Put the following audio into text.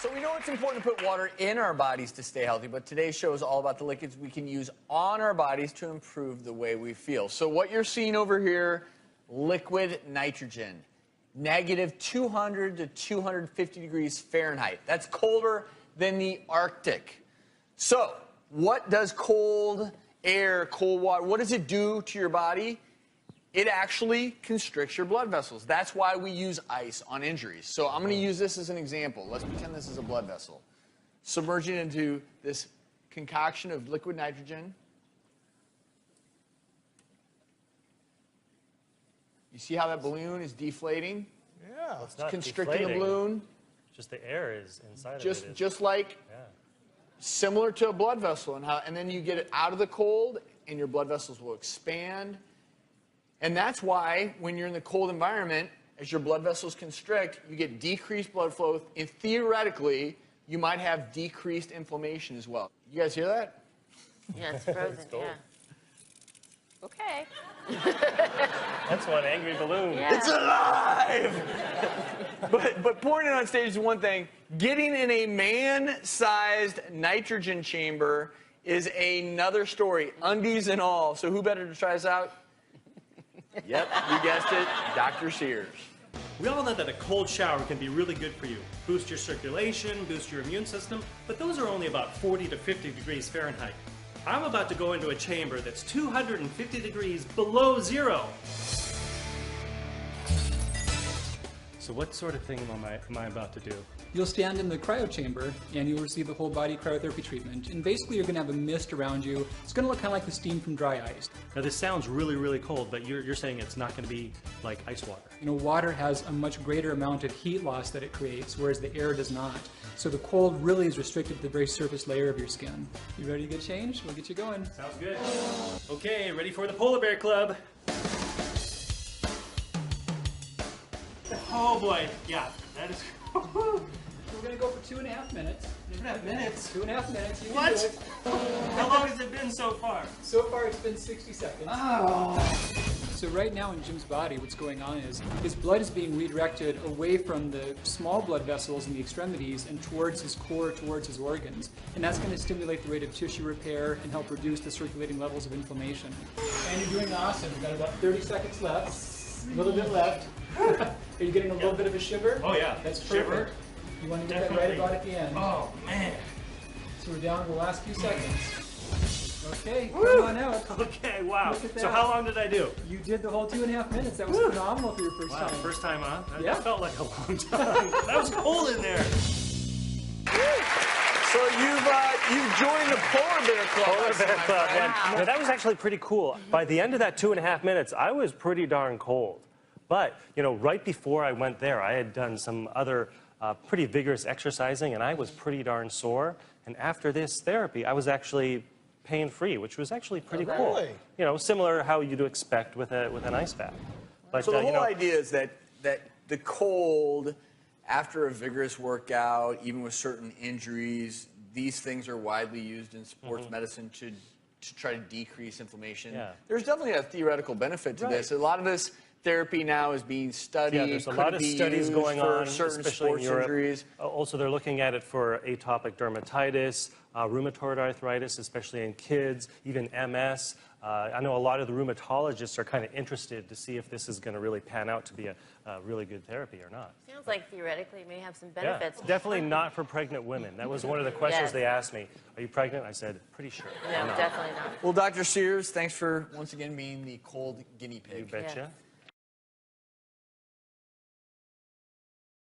So we know it's important to put water in our bodies to stay healthy, but today's show is all about the liquids we can use on our bodies to improve the way we feel. So what you're seeing over here, liquid nitrogen, negative 200 to 250 degrees Fahrenheit. That's colder than the Arctic. So what does cold air, cold water, what does it do to your body? It actually constricts your blood vessels. That's why we use ice on injuries. So I'm going to use this as an example. Let's pretend this is a blood vessel. Submerging into this concoction of liquid nitrogen. You see how that balloon is deflating? Yeah. Well, it's not constricting deflating. the balloon. Just the air is inside of it. Just like similar to a blood vessel. And then you get it out of the cold, and your blood vessels will expand. And that's why when you're in the cold environment, as your blood vessels constrict, you get decreased blood flow. And theoretically, you might have decreased inflammation as well. You guys hear that? Yeah, it's frozen, yeah. Okay. That's one angry balloon. Yeah. It's alive! but pouring it on stage is one thing. Getting in a man-sized nitrogen chamber is another story, undies and all. So who better to try this out? Yep, you guessed it, Dr. Sears. We all know that a cold shower can be really good for you. Boost your circulation, boost your immune system, but those are only about 40 to 50 degrees Fahrenheit. I'm about to go into a chamber that's 250 degrees below zero. So what sort of thing am I about to do? You'll stand in the cryo chamber and you'll receive the whole body cryotherapy treatment. And basically you're going to have a mist around you. It's going to look kind of like the steam from dry ice. Now this sounds really, really cold, but you're saying it's not going to be like ice water. You know, water has a much greater amount of heat loss that it creates, whereas the air does not. So the cold really is restricted to the very surface layer of your skin. You ready to get changed? We'll get you going. Sounds good. Okay, ready for the Polar Bear Club. Oh boy, yeah, that is... We're going to go for 2.5 minutes. 2.5 minutes? 2.5 minutes. You can What? do it. How long has it been so far? So far it's been 60 seconds. Oh. So right now in Jim's body, what's going on is his blood is being redirected away from the small blood vessels in the extremities and towards his core, towards his organs. And that's going to stimulate the rate of tissue repair and help reduce the circulating levels of inflammation. And you're doing awesome. You've got about 30 seconds left. A little bit left. Are you getting a little bit of a shiver? Oh yeah. That's perfect. Shiver. You want to get that right about at the end. Oh man. So we're down to the last few seconds. Okay, come on out. Okay, wow. Look at that. So how long did I do? You did the whole 2.5 minutes. That was phenomenal for your first Wow, time. first time, huh? Yeah. That felt like a long time. That was cold in there. So you've joined the Polar Bear Club. Polar Bear Club. Wow. Yeah. Now, that was actually pretty cool. By the end of that 2.5 minutes, I was pretty darn cold. But, you know, right before I went there, I had done some other pretty vigorous exercising, and I was pretty darn sore. And after this therapy, I was actually pain-free, which was actually pretty cool. Really? You know, similar how you'd expect with an ice bath. But, So the you whole know, idea is that the cold, after a vigorous workout, even with certain injuries, these things are widely used in sports medicine to try to decrease inflammation. Yeah. There's definitely a theoretical benefit to this. A lot of this therapy now is being studied. yeah, there's a Could lot it of be studies used going for on, certain especially in sports Europe. injuries. Also, they're looking at it for atopic dermatitis, rheumatoid arthritis, especially in kids, even MS. I know a lot of the rheumatologists are kind of interested to see if this is going to really pan out to be a really good therapy or not. Sounds like theoretically it may have some Yeah, benefits. definitely not for pregnant women. That was one of the questions Yes. they asked me. Are you pregnant? I said, pretty sure. No, definitely not. Well, Dr. Sears, thanks for once again being the cold guinea You pig. betcha. Yeah.